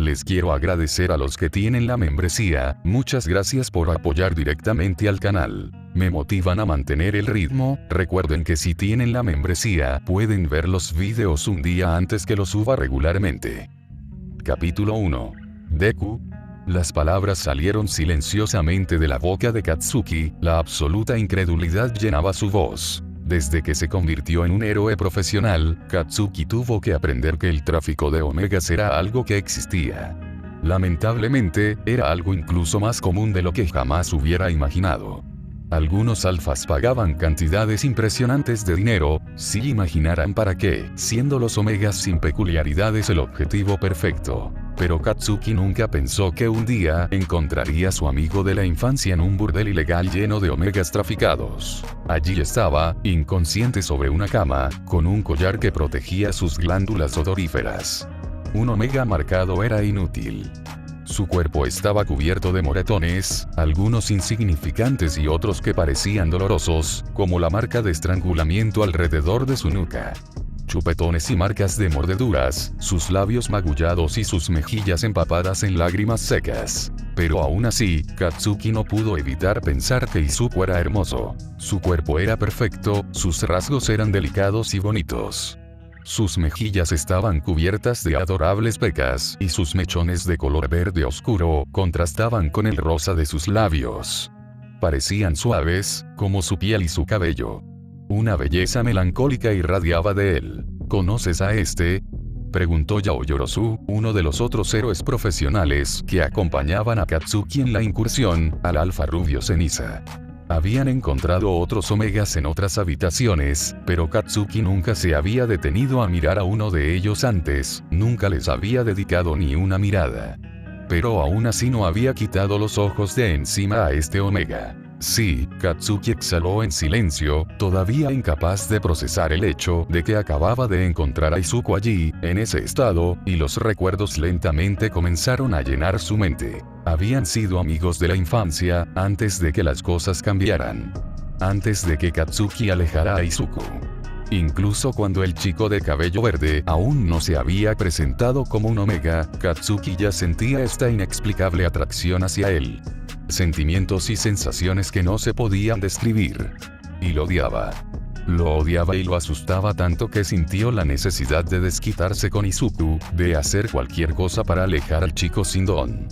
les quiero agradecer a los que tienen la membresía, muchas gracias por apoyar directamente al canal. Me motivan a mantener el ritmo, recuerden que si tienen la membresía, pueden ver los videos un día antes que los suba regularmente. Capítulo 1. Deku. Las palabras salieron silenciosamente de la boca de Katsuki, la absoluta incredulidad llenaba su voz. Desde que se convirtió en un héroe profesional, Katsuki tuvo que aprender que el tráfico de omegas era algo que existía. Lamentablemente, era algo incluso más común de lo que jamás hubiera imaginado. Algunos alfas pagaban cantidades impresionantes de dinero, si imaginaran para qué, siendo los omegas sin peculiaridades el objetivo perfecto. Pero Katsuki nunca pensó que un día encontraría a su amigo de la infancia en un burdel ilegal lleno de omegas traficados. Allí estaba, inconsciente sobre una cama, con un collar que protegía sus glándulas odoríferas. Un omega marcado era inútil. Su cuerpo estaba cubierto de moretones, algunos insignificantes y otros que parecían dolorosos, como la marca de estrangulamiento alrededor de su nuca. Chupetones y marcas de mordeduras, sus labios magullados y sus mejillas empapadas en lágrimas secas. Pero aún así, Katsuki no pudo evitar pensar que Izuku era hermoso. Su cuerpo era perfecto, sus rasgos eran delicados y bonitos. Sus mejillas estaban cubiertas de adorables pecas, y sus mechones de color verde oscuro contrastaban con el rosa de sus labios. Parecían suaves, como su piel y su cabello. Una belleza melancólica irradiaba de él. ¿Conoces a este?, preguntó Yaoyorozu, uno de los otros héroes profesionales que acompañaban a Katsuki en la incursión, al alfa rubio ceniza. Habían encontrado otros omegas en otras habitaciones, pero Katsuki nunca se había detenido a mirar a uno de ellos antes, nunca les había dedicado ni una mirada. Pero aún así no había quitado los ojos de encima a este omega. Sí, Katsuki exhaló en silencio, todavía incapaz de procesar el hecho de que acababa de encontrar a Izuku allí, en ese estado, y los recuerdos lentamente comenzaron a llenar su mente. Habían sido amigos de la infancia, antes de que las cosas cambiaran. Antes de que Katsuki alejara a Izuku. Incluso cuando el chico de cabello verde aún no se había presentado como un omega, Katsuki ya sentía esta inexplicable atracción hacia él. Sentimientos y sensaciones que no se podían describir. Y lo odiaba. Lo odiaba y lo asustaba tanto que sintió la necesidad de desquitarse con Izuku, de hacer cualquier cosa para alejar al chico sin don.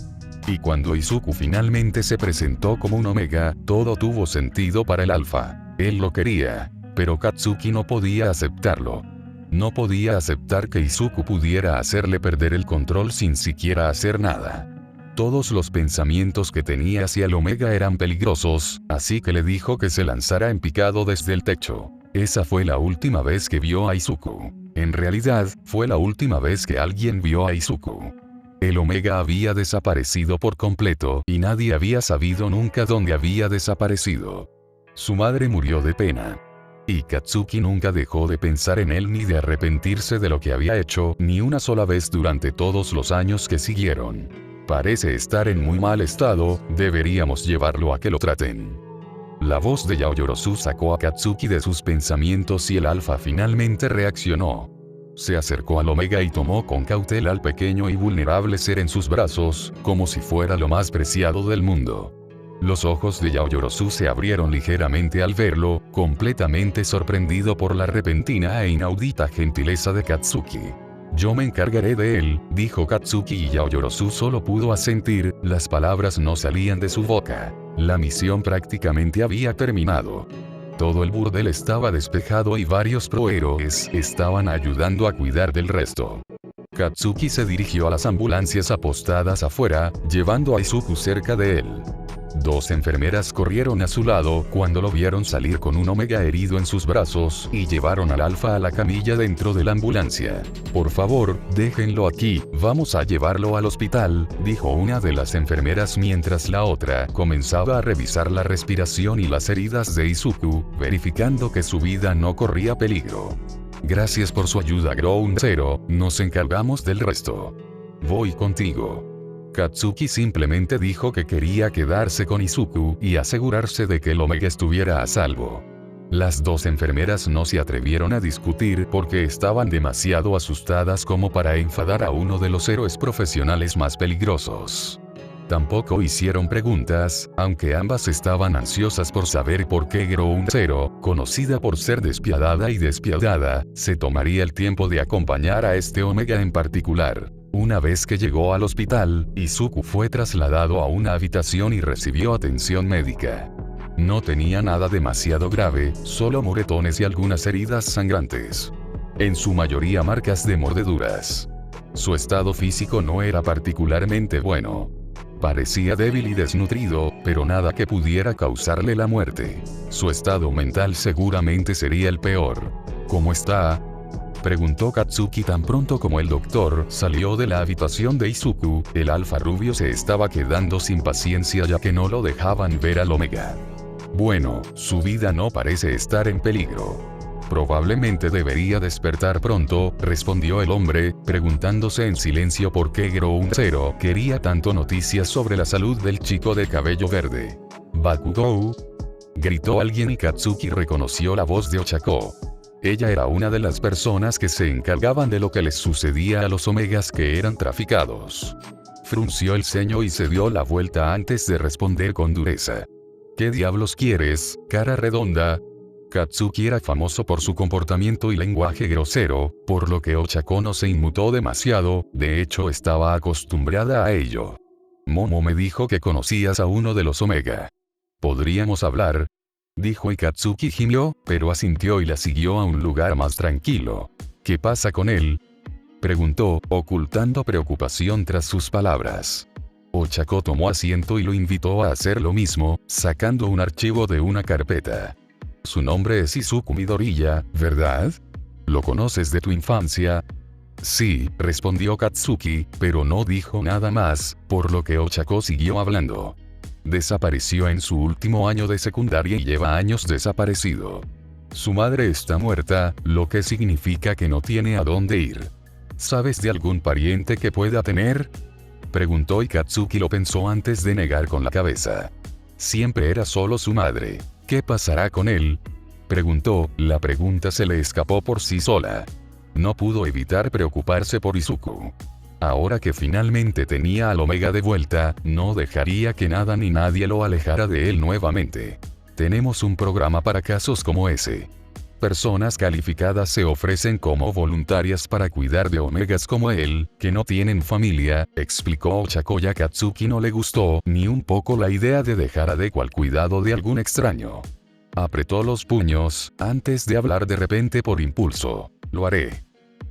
Y cuando Izuku finalmente se presentó como un omega, todo tuvo sentido para el alfa. Él lo quería, pero Katsuki no podía aceptarlo. No podía aceptar que Izuku pudiera hacerle perder el control sin siquiera hacer nada. Todos los pensamientos que tenía hacia el omega eran peligrosos, así que le dijo que se lanzara en picado desde el techo. Esa fue la última vez que vio a Izuku. En realidad, fue la última vez que alguien vio a Izuku. El omega había desaparecido por completo, y nadie había sabido nunca dónde había desaparecido. Su madre murió de pena. Y Katsuki nunca dejó de pensar en él ni de arrepentirse de lo que había hecho, ni una sola vez durante todos los años que siguieron. Parece estar en muy mal estado, deberíamos llevarlo a que lo traten. La voz de Yaoyorozu sacó a Katsuki de sus pensamientos y el alfa finalmente reaccionó. Se acercó al omega y tomó con cautela al pequeño y vulnerable ser en sus brazos, como si fuera lo más preciado del mundo. Los ojos de Yaoyorozu se abrieron ligeramente al verlo, completamente sorprendido por la repentina e inaudita gentileza de Katsuki. Yo me encargaré de él, dijo Katsuki y Yaoyorozu solo pudo asentir, las palabras no salían de su boca. La misión prácticamente había terminado. Todo el burdel estaba despejado y varios prohéroes estaban ayudando a cuidar del resto. Katsuki se dirigió a las ambulancias apostadas afuera, llevando a Izuku cerca de él. Dos enfermeras corrieron a su lado cuando lo vieron salir con un omega herido en sus brazos y llevaron al alfa a la camilla dentro de la ambulancia. Por favor, déjenlo aquí, vamos a llevarlo al hospital, dijo una de las enfermeras mientras la otra comenzaba a revisar la respiración y las heridas de Izuku, verificando que su vida no corría peligro. Gracias por su ayuda, Ground Zero, nos encargamos del resto. Voy contigo. Katsuki simplemente dijo que quería quedarse con Izuku y asegurarse de que el omega estuviera a salvo. Las dos enfermeras no se atrevieron a discutir porque estaban demasiado asustadas como para enfadar a uno de los héroes profesionales más peligrosos. Tampoco hicieron preguntas, aunque ambas estaban ansiosas por saber por qué Ground Zero, conocida por ser despiadada y despiadada, se tomaría el tiempo de acompañar a este Omega en particular. Una vez que llegó al hospital, Izuku fue trasladado a una habitación y recibió atención médica. No tenía nada demasiado grave, solo moretones y algunas heridas sangrantes. En su mayoría marcas de mordeduras. Su estado físico no era particularmente bueno. Parecía débil y desnutrido, pero nada que pudiera causarle la muerte. Su estado mental seguramente sería el peor. ¿Cómo está?, preguntó Katsuki tan pronto como el doctor salió de la habitación de Izuku. El alfa rubio se estaba quedando sin paciencia ya que no lo dejaban ver al Omega. Bueno, su vida no parece estar en peligro. Probablemente debería despertar pronto, respondió el hombre, preguntándose en silencio por qué Ground Zero quería tanto noticias sobre la salud del chico de cabello verde. ¿Bakugou?, gritó alguien y Katsuki reconoció la voz de Ochako. Ella era una de las personas que se encargaban de lo que les sucedía a los Omegas que eran traficados. Frunció el ceño y se dio la vuelta antes de responder con dureza. ¿Qué diablos quieres, cara redonda? Katsuki era famoso por su comportamiento y lenguaje grosero, por lo que Ochako no se inmutó demasiado, de hecho estaba acostumbrada a ello. Momo me dijo que conocías a uno de los Omega. ¿Podríamos hablar?, dijo y Katsuki gimió, pero asintió y la siguió a un lugar más tranquilo. ¿Qué pasa con él?, preguntó, ocultando preocupación tras sus palabras. Ochako tomó asiento y lo invitó a hacer lo mismo, sacando un archivo de una carpeta. Su nombre es Izuku Midoriya, ¿verdad? ¿Lo conoces de tu infancia? Sí, respondió Katsuki, pero no dijo nada más, por lo que Ochako siguió hablando. Desapareció en su último año de secundaria y lleva años desaparecido. Su madre está muerta, lo que significa que no tiene a dónde ir. ¿Sabes de algún pariente que pueda tener?, preguntó y Katsuki lo pensó antes de negar con la cabeza. Siempre era solo su madre. ¿Qué pasará con él?, preguntó, la pregunta se le escapó por sí sola. No pudo evitar preocuparse por Izuku. Ahora que finalmente tenía al Omega de vuelta, no dejaría que nada ni nadie lo alejara de él nuevamente. Tenemos un programa para casos como ese. Personas calificadas se ofrecen como voluntarias para cuidar de Omegas como él, que no tienen familia, explicó Ochako. A Katsuki no le gustó ni un poco la idea de dejar a Deku al cuidado de algún extraño. Apretó los puños, antes de hablar de repente por impulso. Lo haré,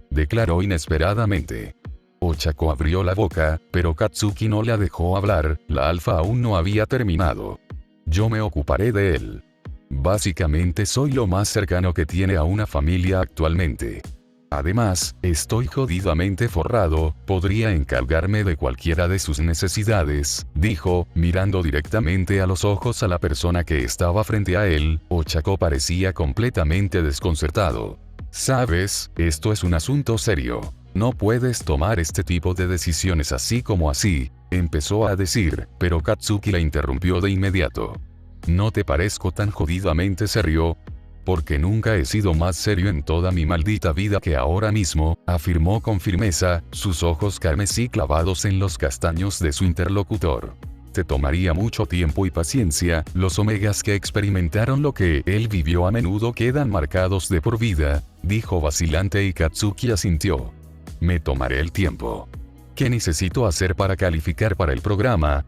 declaró inesperadamente. Ochako abrió la boca, pero Katsuki no la dejó hablar, la alfa aún no había terminado. Yo me ocuparé de él. Básicamente soy lo más cercano que tiene a una familia actualmente. Además, estoy jodidamente forrado, podría encargarme de cualquiera de sus necesidades, dijo, mirando directamente a los ojos a la persona que estaba frente a él. Ochako parecía completamente desconcertado. Sabes, esto es un asunto serio. No puedes tomar este tipo de decisiones así como así, empezó a decir, pero Katsuki la interrumpió de inmediato. ¿No te parezco tan jodidamente serio? Porque nunca he sido más serio en toda mi maldita vida que ahora mismo, afirmó con firmeza, sus ojos carmesí clavados en los castaños de su interlocutor. Te tomaría mucho tiempo y paciencia, los Omegas que experimentaron lo que él vivió a menudo quedan marcados de por vida, dijo vacilante y Katsuki asintió. Me tomaré el tiempo. ¿Qué necesito hacer para calificar para el programa?,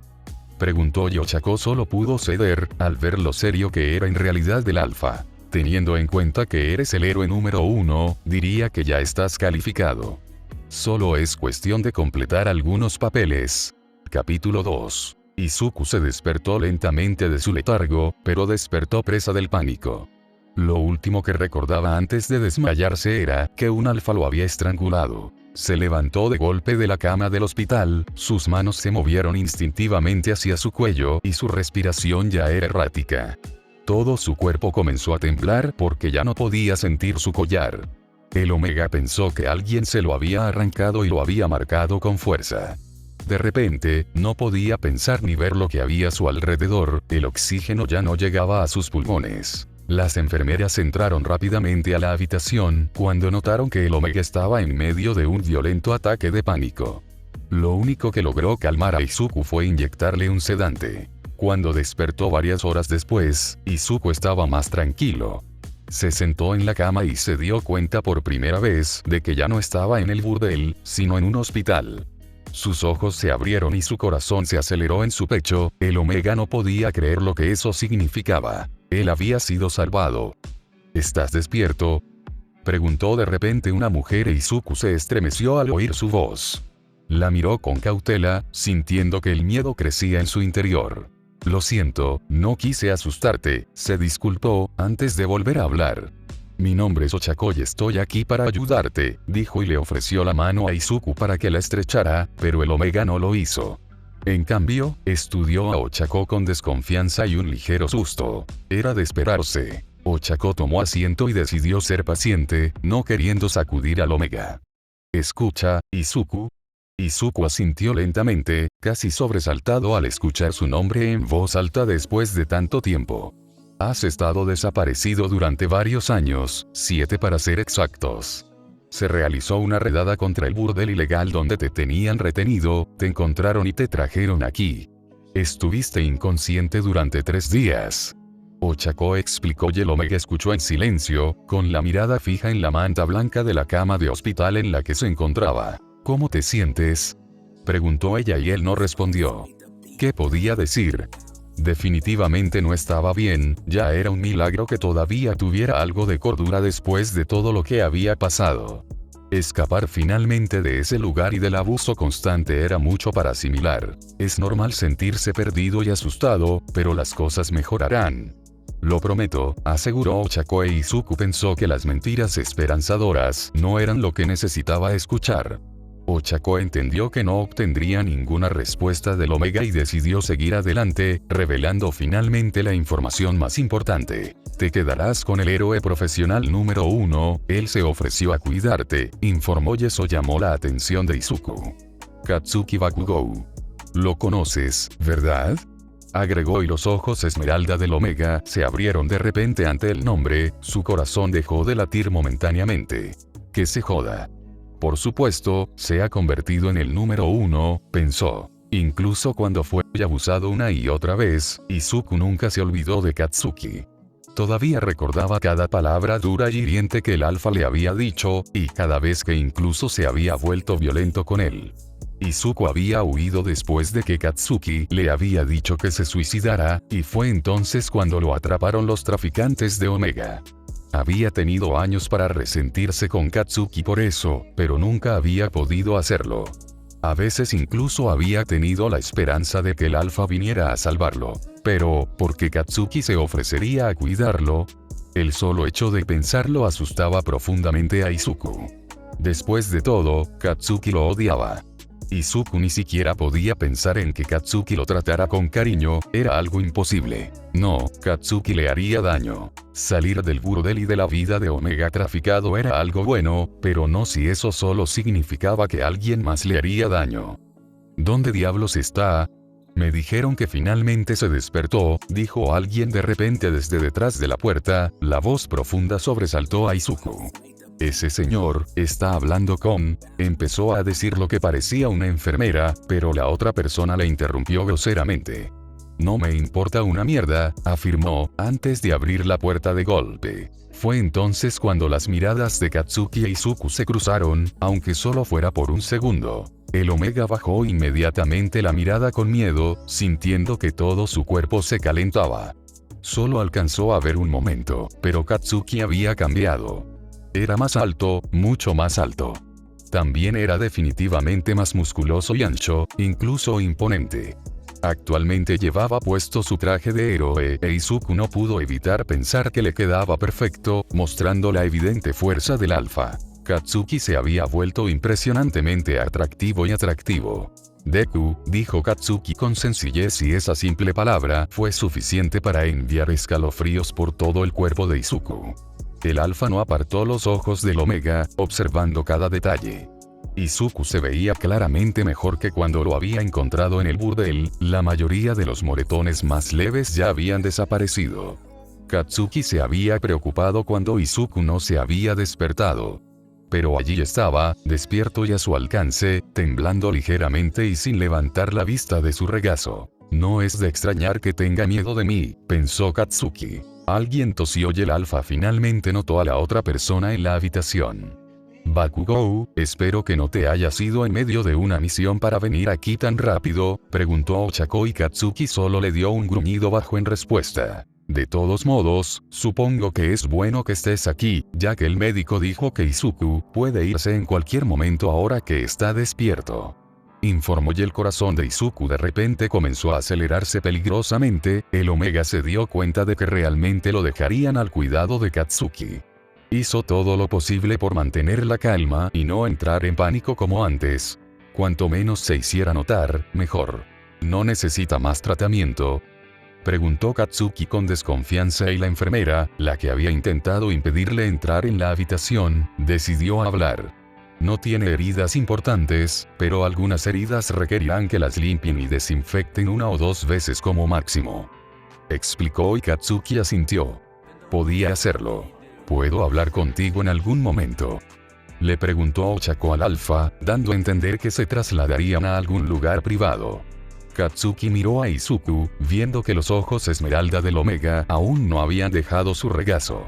preguntó y Ochako solo pudo ceder, al ver lo serio que era en realidad el alfa. Teniendo en cuenta que eres el héroe número 1, diría que ya estás calificado. Solo es cuestión de completar algunos papeles. Capítulo 2. Izuku se despertó lentamente de su letargo, pero despertó presa del pánico. Lo último que recordaba antes de desmayarse era que un alfa lo había estrangulado. Se levantó de golpe de la cama del hospital, sus manos se movieron instintivamente hacia su cuello y su respiración ya era errática. Todo su cuerpo comenzó a temblar porque ya no podía sentir su collar. El Omega pensó que alguien se lo había arrancado y lo había marcado con fuerza. De repente, no podía pensar ni ver lo que había a su alrededor, el oxígeno ya no llegaba a sus pulmones. Las enfermeras entraron rápidamente a la habitación cuando notaron que el Omega estaba en medio de un violento ataque de pánico. Lo único que logró calmar a Izuku fue inyectarle un sedante. Cuando despertó varias horas después, Izuku estaba más tranquilo. Se sentó en la cama y se dio cuenta por primera vez de que ya no estaba en el burdel, sino en un hospital. Sus ojos se abrieron y su corazón se aceleró en su pecho. El Omega no podía creer lo que eso significaba. Él había sido salvado. ¿Estás despierto?, preguntó de repente una mujer e Izuku se estremeció al oír su voz. La miró con cautela, sintiendo que el miedo crecía en su interior. Lo siento, no quise asustarte, se disculpó, antes de volver a hablar. Mi nombre es Ochako y estoy aquí para ayudarte, dijo y le ofreció la mano a Izuku para que la estrechara, pero el Omega no lo hizo. En cambio, estudió a Ochako con desconfianza y un ligero susto. Era de esperarse. Ochako tomó asiento y decidió ser paciente, no queriendo sacudir al Omega. Escucha, Izuku. Izuku asintió lentamente, casi sobresaltado al escuchar su nombre en voz alta después de tanto tiempo. Has estado desaparecido durante varios años, 7 para ser exactos. Se realizó una redada contra el burdel ilegal donde te tenían retenido, te encontraron y te trajeron aquí. Estuviste inconsciente durante 3 días. Ochako explicó y el Omega escuchó en silencio, con la mirada fija en la manta blanca de la cama de hospital en la que se encontraba. ¿Cómo te sientes?, preguntó ella y él no respondió. ¿Qué podía decir? Definitivamente no estaba bien, ya era un milagro que todavía tuviera algo de cordura después de todo lo que había pasado. Escapar finalmente de ese lugar y del abuso constante era mucho para asimilar. Es normal sentirse perdido y asustado, pero las cosas mejorarán. Lo prometo, aseguró Ochako e Izuku pensó que las mentiras esperanzadoras no eran lo que necesitaba escuchar. Ochako entendió que no obtendría ninguna respuesta del Omega y decidió seguir adelante, revelando finalmente la información más importante. Te quedarás con el héroe profesional número 1, él se ofreció a cuidarte, informó y eso llamó la atención de Izuku. Katsuki Bakugou. Lo conoces, ¿verdad?, agregó y los ojos esmeralda del Omega se abrieron de repente ante el nombre, su corazón dejó de latir momentáneamente. Que se joda. Por supuesto, se ha convertido en el número 1, pensó. Incluso cuando fue abusado una y otra vez, Izuku nunca se olvidó de Katsuki. Todavía recordaba cada palabra dura y hiriente que el alfa le había dicho, y cada vez que incluso se había vuelto violento con él. Izuku había huido después de que Katsuki le había dicho que se suicidara, y fue entonces cuando lo atraparon los traficantes de Omega. Había tenido años para resentirse con Katsuki por eso, pero nunca había podido hacerlo. A veces incluso había tenido la esperanza de que el alfa viniera a salvarlo. Pero, ¿por qué Katsuki se ofrecería a cuidarlo? El solo hecho de pensarlo asustaba profundamente a Izuku. Después de todo, Katsuki lo odiaba. Izuku ni siquiera podía pensar en que Katsuki lo tratara con cariño, era algo imposible. No, Katsuki le haría daño. Salir del burdel y de la vida de Omega traficado era algo bueno, pero no si eso solo significaba que alguien más le haría daño. ¿Dónde diablos está? Me dijeron que finalmente se despertó, dijo alguien de repente desde detrás de la puerta, la voz profunda sobresaltó a Izuku. Ese señor, está hablando con, empezó a decir lo que parecía una enfermera, pero la otra persona le interrumpió groseramente. No me importa una mierda, afirmó, antes de abrir la puerta de golpe. Fue entonces cuando las miradas de Katsuki e Izuku se cruzaron, aunque solo fuera por un segundo. El Omega bajó inmediatamente la mirada con miedo, sintiendo que todo su cuerpo se calentaba. Solo alcanzó a ver un momento, pero Katsuki había cambiado. Era más alto, mucho más alto. También era definitivamente más musculoso y ancho, incluso imponente. Actualmente llevaba puesto su traje de héroe e Izuku no pudo evitar pensar que le quedaba perfecto, mostrando la evidente fuerza del alfa. Katsuki se había vuelto impresionantemente atractivo y atractivo. Deku, dijo Katsuki con sencillez y esa simple palabra fue suficiente para enviar escalofríos por todo el cuerpo de Izuku. El alfa no apartó los ojos del Omega, observando cada detalle. Izuku se veía claramente mejor que cuando lo había encontrado en el burdel, la mayoría de los moretones más leves ya habían desaparecido. Katsuki se había preocupado cuando Izuku no se había despertado. Pero allí estaba, despierto y a su alcance, temblando ligeramente y sin levantar la vista de su regazo. No es de extrañar que tenga miedo de mí, pensó Katsuki. Alguien tosió y el alfa finalmente notó a la otra persona en la habitación. Bakugou, espero que no te hayas ido en medio de una misión para venir aquí tan rápido, preguntó Ochako y Katsuki solo le dio un gruñido bajo en respuesta. De todos modos, supongo que es bueno que estés aquí, ya que el médico dijo que Izuku puede irse en cualquier momento ahora que está despierto. Informó y el corazón de Izuku de repente comenzó a acelerarse peligrosamente, el Omega se dio cuenta de que realmente lo dejarían al cuidado de Katsuki. Hizo todo lo posible por mantener la calma y no entrar en pánico como antes. Cuanto menos se hiciera notar, mejor. ¿No necesita más tratamiento?, preguntó Katsuki con desconfianza y la enfermera, la que había intentado impedirle entrar en la habitación, decidió hablar. No tiene heridas importantes, pero algunas heridas requerirán que las limpien y desinfecten 1 o 2 veces como máximo. Explicó y Katsuki asintió. Podía hacerlo. ¿Puedo hablar contigo en algún momento?, le preguntó Ochako al alfa, dando a entender que se trasladarían a algún lugar privado. Katsuki miró a Izuku, viendo que los ojos esmeralda del Omega aún no habían dejado su regazo.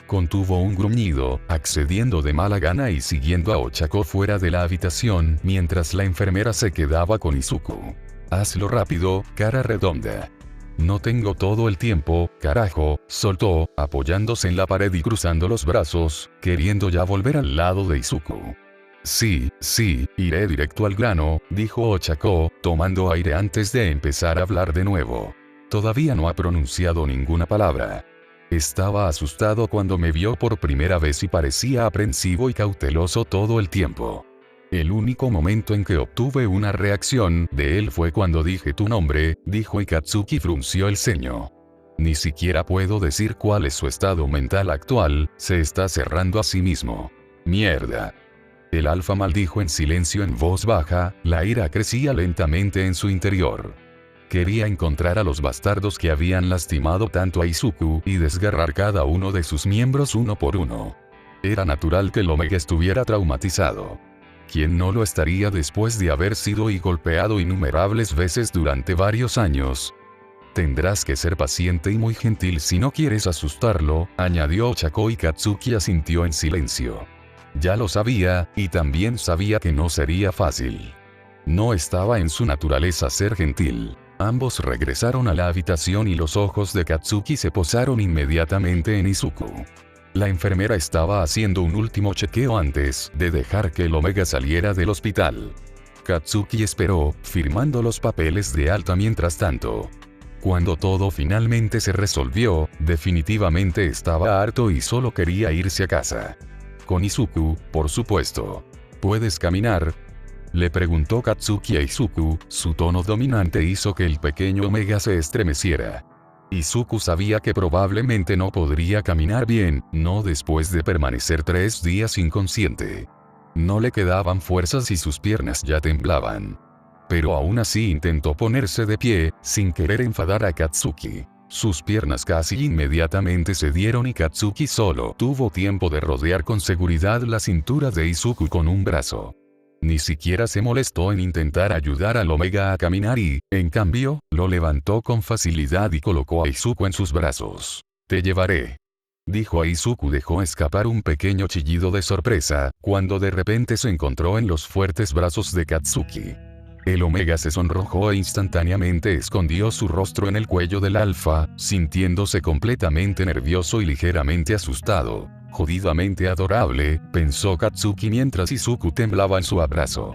Contuvo un gruñido, accediendo de mala gana y siguiendo a Ochako fuera de la habitación mientras la enfermera se quedaba con Izuku. Hazlo rápido, cara redonda. No tengo todo el tiempo, carajo, soltó, apoyándose en la pared y cruzando los brazos, queriendo ya volver al lado de Izuku. Sí, iré directo al grano, dijo Ochako, tomando aire antes de empezar a hablar de nuevo. Todavía no ha pronunciado ninguna palabra. Estaba asustado cuando me vio por primera vez y parecía aprensivo y cauteloso todo el tiempo. El único momento en que obtuve una reacción de él fue cuando dije tu nombre, dijo y Katsuki frunció el ceño. Ni siquiera puedo decir cuál es su estado mental actual, se está cerrando a sí mismo. Mierda. El alfa maldijo en silencio en voz baja, la ira crecía lentamente en su interior. Quería encontrar a los bastardos que habían lastimado tanto a Izuku y desgarrar cada uno de sus miembros uno por uno. Era natural que el Omega estuviera traumatizado. ¿Quién no lo estaría después de haber sido golpeado innumerables veces durante varios años? Tendrás que ser paciente y muy gentil si no quieres asustarlo, añadió Ochako y Katsuki asintió en silencio. Ya lo sabía, y también sabía que no sería fácil. No estaba en su naturaleza ser gentil. Ambos regresaron a la habitación y los ojos de Katsuki se posaron inmediatamente en Izuku. La enfermera estaba haciendo un último chequeo antes de dejar que el Omega saliera del hospital. Katsuki esperó, firmando los papeles de alta mientras tanto. Cuando todo finalmente se resolvió, definitivamente estaba harto y solo quería irse a casa. Con Izuku, por supuesto. ¿Puedes caminar?, le preguntó Katsuki a Izuku, su tono dominante hizo que el pequeño Omega se estremeciera. Izuku sabía que probablemente no podría caminar bien, no después de permanecer 3 días inconsciente. No le quedaban fuerzas y sus piernas ya temblaban. Pero aún así intentó ponerse de pie, sin querer enfadar a Katsuki. Sus piernas casi inmediatamente cedieron y Katsuki solo tuvo tiempo de rodear con seguridad la cintura de Izuku con un brazo. Ni siquiera se molestó en intentar ayudar al Omega a caminar y, en cambio, lo levantó con facilidad y colocó a Izuku en sus brazos. Te llevaré, dijo a Izuku. Dejó escapar un pequeño chillido de sorpresa, cuando de repente se encontró en los fuertes brazos de Katsuki. El Omega se sonrojó e instantáneamente escondió su rostro en el cuello del alfa, sintiéndose completamente nervioso y ligeramente asustado. Jodidamente adorable, pensó Katsuki mientras Izuku temblaba en su abrazo.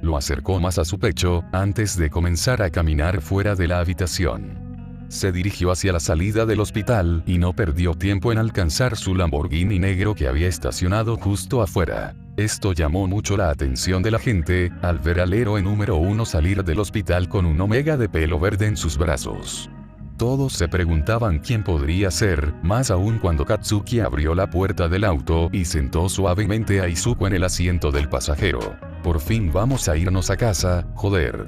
Lo acercó más a su pecho, antes de comenzar a caminar fuera de la habitación. Se dirigió hacia la salida del hospital y no perdió tiempo en alcanzar su Lamborghini negro que había estacionado justo afuera. Esto llamó mucho la atención de la gente, al ver al héroe número 1 salir del hospital con un Omega de pelo verde en sus brazos. Todos se preguntaban quién podría ser, más aún cuando Katsuki abrió la puerta del auto y sentó suavemente a Izuku en el asiento del pasajero. Por fin vamos a irnos a casa, joder.